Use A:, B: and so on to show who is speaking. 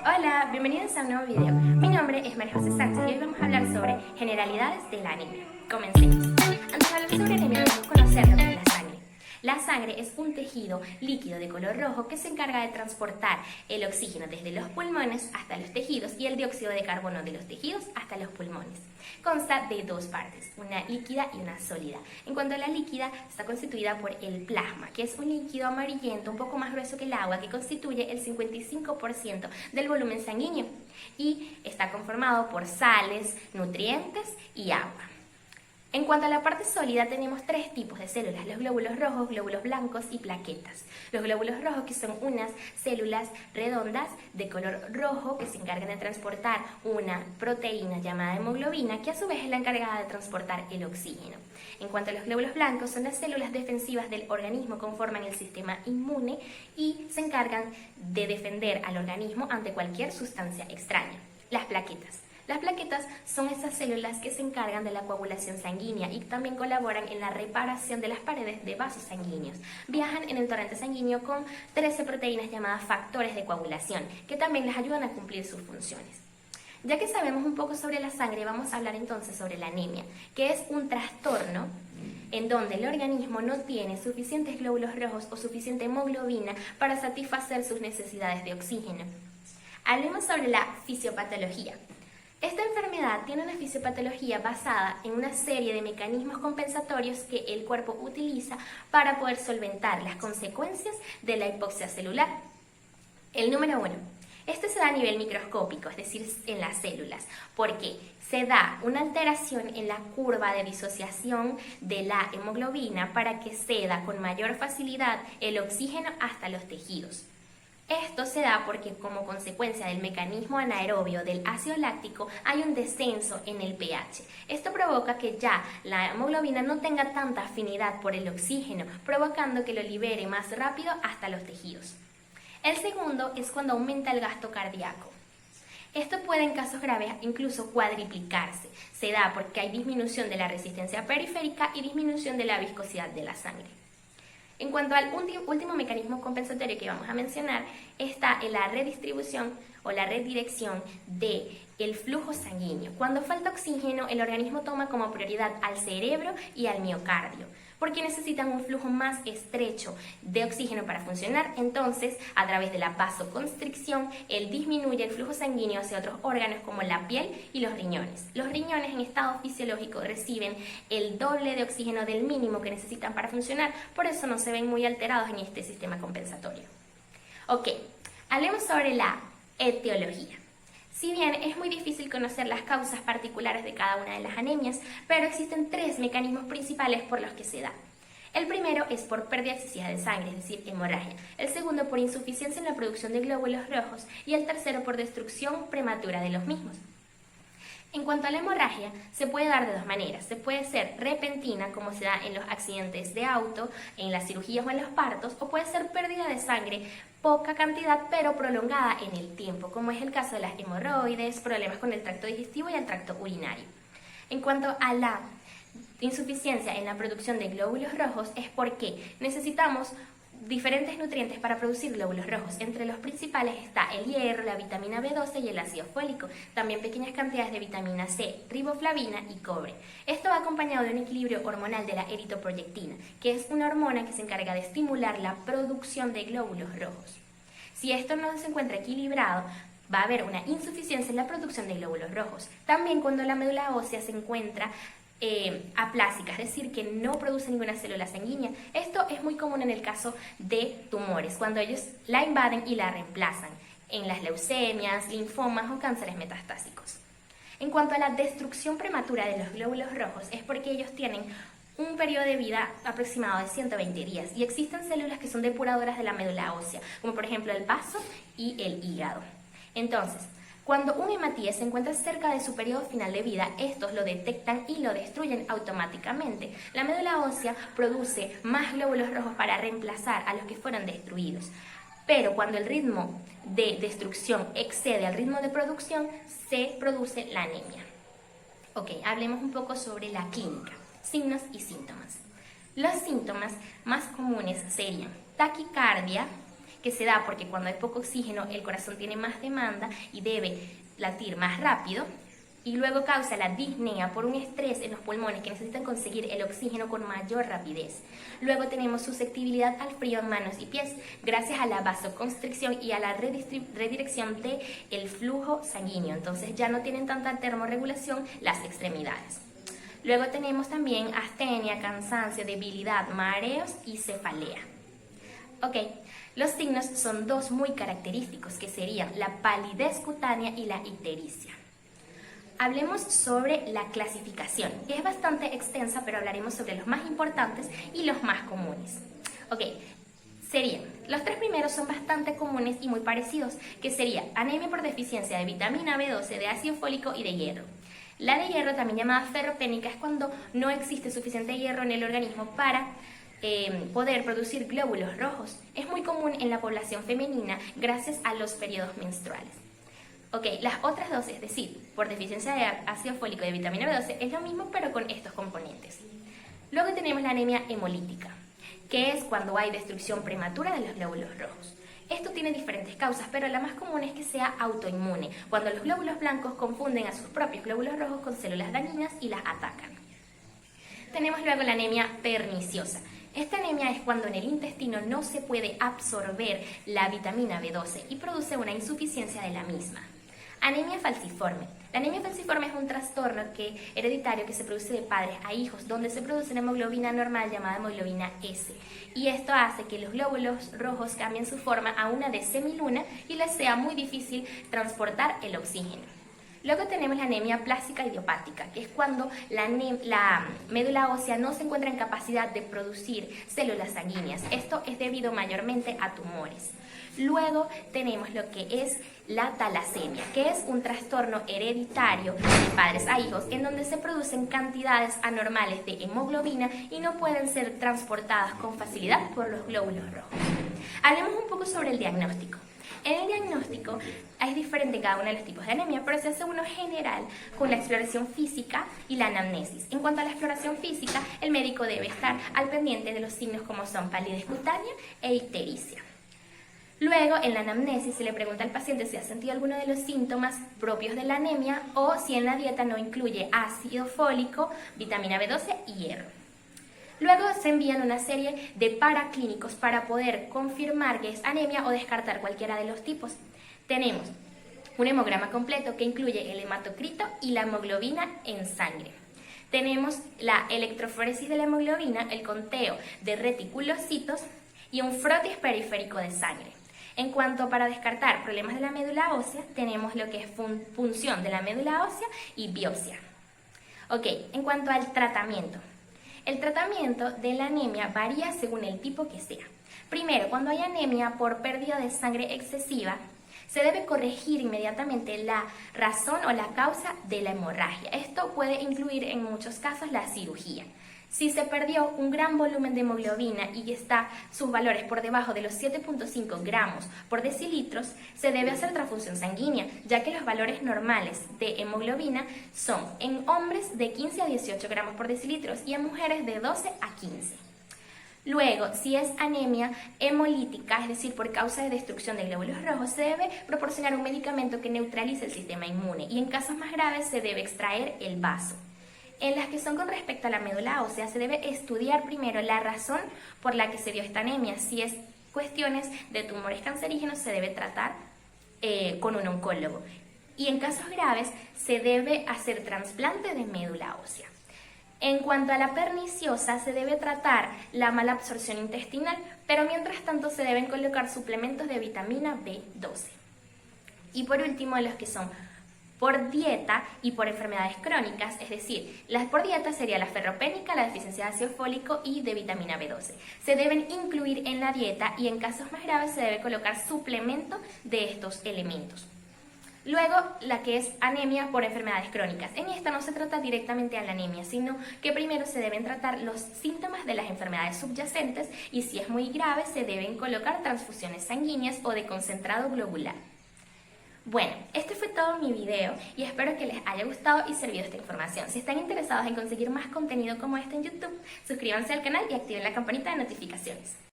A: Hola, bienvenidos a un nuevo video. Mi nombre es María José Sánchez y hoy vamos a hablar sobre generalidades de la anemia. Comencemos. Antes de hablar sobre anemia debemos conocer lo que es la sangre. La sangre es un tejido líquido de color rojo que se encarga de transportar el oxígeno desde los pulmones hasta los tejidos y el dióxido de carbono de los tejidos hasta los pulmones. Consta de dos partes, una líquida y una sólida. En cuanto a la líquida, está constituida por el plasma, que es un líquido amarillento un poco más grueso que el agua, que constituye el 55% del volumen sanguíneo y está conformado por sales, nutrientes y agua. En cuanto a la parte sólida, tenemos tres tipos de células: los glóbulos rojos, glóbulos blancos y plaquetas. Los glóbulos rojos, que son unas células redondas de color rojo que se encargan de transportar una proteína llamada hemoglobina, que a su vez es la encargada de transportar el oxígeno. En cuanto a los glóbulos blancos, son las células defensivas del organismo, conforman el sistema inmune y se encargan de defender al organismo ante cualquier sustancia extraña. Las plaquetas son esas células que se encargan de la coagulación sanguínea y también colaboran en la reparación de las paredes de vasos sanguíneos. Viajan en el torrente sanguíneo con 13 proteínas llamadas factores de coagulación, que también les ayudan a cumplir sus funciones. Ya que sabemos un poco sobre la sangre, vamos a hablar entonces sobre la anemia, que es un trastorno en donde el organismo no tiene suficientes glóbulos rojos o suficiente hemoglobina para satisfacer sus necesidades de oxígeno. Hablemos sobre la fisiopatología. Esta enfermedad tiene una fisiopatología basada en una serie de mecanismos compensatorios que el cuerpo utiliza para poder solventar las consecuencias de la hipoxia celular. El número 1. Este se da a nivel microscópico, es decir, en las células, porque se da una alteración en la curva de disociación de la hemoglobina para que ceda con mayor facilidad el oxígeno hasta los tejidos. Esto se da porque, como consecuencia del mecanismo anaerobio del ácido láctico, hay un descenso en el pH. Esto provoca que ya la hemoglobina no tenga tanta afinidad por el oxígeno, provocando que lo libere más rápido hasta los tejidos. El segundo es cuando aumenta el gasto cardíaco. Esto puede, en casos graves, incluso cuadriplicarse. Se da porque hay disminución de la resistencia periférica y disminución de la viscosidad de la sangre. En cuanto al último mecanismo compensatorio que vamos a mencionar, está en la redistribución o la redirección del flujo sanguíneo. Cuando falta oxígeno, el organismo toma como prioridad al cerebro y al miocardio, porque necesitan un flujo más estrecho de oxígeno para funcionar. Entonces, a través de la vasoconstricción, él disminuye el flujo sanguíneo hacia otros órganos como la piel y los riñones. Los riñones en estado fisiológico reciben el doble de oxígeno del mínimo que necesitan para funcionar, por eso no se ven muy alterados en este sistema compensatorio. Ok, hablemos sobre la etiología. Si bien es muy difícil conocer las causas particulares de cada una de las anemias, pero existen tres mecanismos principales por los que se da. El primero es por pérdida excesiva de sangre, es decir, hemorragia. El segundo por insuficiencia en la producción de glóbulos rojos y el tercero por destrucción prematura de los mismos. En cuanto a la hemorragia, se puede dar de dos maneras. Se puede ser repentina, como se da en los accidentes de auto, en las cirugías o en los partos, o puede ser pérdida de sangre, poca cantidad pero prolongada en el tiempo, como es el caso de las hemorroides, problemas con el tracto digestivo y el tracto urinario. En cuanto a la insuficiencia en la producción de glóbulos rojos, es porque necesitamos diferentes nutrientes para producir glóbulos rojos. Entre los principales está el hierro, la vitamina B12 y el ácido fólico. También pequeñas cantidades de vitamina C, riboflavina y cobre. Esto va acompañado de un equilibrio hormonal de la eritroproyectina, que es una hormona que se encarga de estimular la producción de glóbulos rojos. Si esto no se encuentra equilibrado, va a haber una insuficiencia en la producción de glóbulos rojos. También cuando la médula ósea se encuentra aplásica, es decir, que no produce ninguna célula sanguínea. Esto es muy común en el caso de tumores, cuando ellos la invaden y la reemplazan, en las leucemias, linfomas o cánceres metastásicos. En cuanto a la destrucción prematura de los glóbulos rojos, es porque ellos tienen un periodo de vida aproximado de 120 días y existen células que son depuradoras de la médula ósea, como por ejemplo el vaso y el hígado. Entonces, cuando un hematíes se encuentra cerca de su periodo final de vida, estos lo detectan y lo destruyen automáticamente. La médula ósea produce más glóbulos rojos para reemplazar a los que fueron destruidos. Pero cuando el ritmo de destrucción excede al ritmo de producción, se produce la anemia. Ok, hablemos un poco sobre la clínica, signos y síntomas. Los síntomas más comunes serían taquicardia que se da porque cuando hay poco oxígeno el corazón tiene más demanda y debe latir más rápido. Y luego causa la disnea por un estrés en los pulmones que necesitan conseguir el oxígeno con mayor rapidez. Luego tenemos susceptibilidad al frío en manos y pies gracias a la vasoconstricción y a la redirección del flujo sanguíneo. Entonces ya no tienen tanta termorregulación las extremidades. Luego tenemos también astenia, cansancio, debilidad, mareos y cefalea. Ok, los signos son dos muy característicos que serían la palidez cutánea y la ictericia. Hablemos sobre la clasificación, que es bastante extensa, pero hablaremos sobre los más importantes y los más comunes. Ok, serían, los tres primeros son bastante comunes y muy parecidos, que sería anemia por deficiencia de vitamina B12, de ácido fólico y de hierro. La de hierro, también llamada ferropénica, es cuando no existe suficiente hierro en el organismo para poder producir glóbulos rojos. Es muy común en la población femenina gracias a los periodos menstruales. Ok, las otras dos, es decir, por deficiencia de ácido fólico y de vitamina B12, es lo mismo pero con estos componentes. Luego tenemos la anemia hemolítica, que es cuando hay destrucción prematura de los glóbulos rojos. Esto tiene diferentes causas, pero la más común es que sea autoinmune, cuando los glóbulos blancos confunden a sus propios glóbulos rojos con células dañinas y las atacan. Tenemos luego la anemia perniciosa. Esta anemia es cuando en el intestino no se puede absorber la vitamina B12 y produce una insuficiencia de la misma. Anemia falciforme. La anemia falciforme es un trastorno hereditario que se produce de padres a hijos, donde se produce una hemoglobina normal llamada hemoglobina S. Y esto hace que los glóbulos rojos cambien su forma a una de semiluna y les sea muy difícil transportar el oxígeno. Luego tenemos la anemia plástica idiopática, que es cuando la médula ósea no se encuentra en capacidad de producir células sanguíneas. Esto es debido mayormente a tumores. Luego tenemos lo que es la talasemia, que es un trastorno hereditario de padres a hijos en donde se producen cantidades anormales de hemoglobina y no pueden ser transportadas con facilidad por los glóbulos rojos. Hablemos un poco sobre el diagnóstico. En el diagnóstico es diferente cada uno de los tipos de anemia, pero se hace uno general con la exploración física y la anamnesis. En cuanto a la exploración física, el médico debe estar al pendiente de los signos como son palidez cutánea e ictericia. Luego, en la anamnesis se le pregunta al paciente si ha sentido alguno de los síntomas propios de la anemia o si en la dieta no incluye ácido fólico, vitamina B12 y hierro. Luego se envían una serie de paraclínicos para poder confirmar que es anemia o descartar cualquiera de los tipos. Tenemos un hemograma completo que incluye el hematocrito y la hemoglobina en sangre. Tenemos la electroforesis de la hemoglobina, el conteo de reticulocitos y un frotis periférico de sangre. En cuanto para descartar problemas de la médula ósea, tenemos lo que es punción de la médula ósea y biopsia. Ok, en cuanto al tratamiento. El tratamiento de la anemia varía según el tipo que sea. Primero, cuando hay anemia por pérdida de sangre excesiva, se debe corregir inmediatamente la razón o la causa de la hemorragia. Esto puede incluir en muchos casos la cirugía. Si se perdió un gran volumen de hemoglobina y está sus valores por debajo de los 7.5 gramos por decilitros, se debe hacer transfusión sanguínea, ya que los valores normales de hemoglobina son en hombres de 15 a 18 gramos por decilitros y en mujeres de 12 a 15. Luego, si es anemia hemolítica, es decir, por causa de destrucción de glóbulos rojos, se debe proporcionar un medicamento que neutralice el sistema inmune y en casos más graves se debe extraer el vaso. En las que son con respecto a la médula ósea, se debe estudiar primero la razón por la que se dio esta anemia. Si es cuestiones de tumores cancerígenos, se debe tratar con un oncólogo. Y en casos graves, se debe hacer trasplante de médula ósea. En cuanto a la perniciosa, se debe tratar la mala absorción intestinal, pero mientras tanto se deben colocar suplementos de vitamina B12. Y por último, los que son por dieta y por enfermedades crónicas, es decir, las por dieta sería la ferropénica, la deficiencia de ácido fólico y de vitamina B12. Se deben incluir en la dieta y en casos más graves se debe colocar suplemento de estos elementos. Luego, la que es anemia por enfermedades crónicas. En esta no se trata directamente a la anemia, sino que primero se deben tratar los síntomas de las enfermedades subyacentes y si es muy grave se deben colocar transfusiones sanguíneas o de concentrado globular. Bueno, este fue todo mi video y espero que les haya gustado y servido esta información. Si están interesados en conseguir más contenido como este en YouTube, suscríbanse al canal y activen la campanita de notificaciones.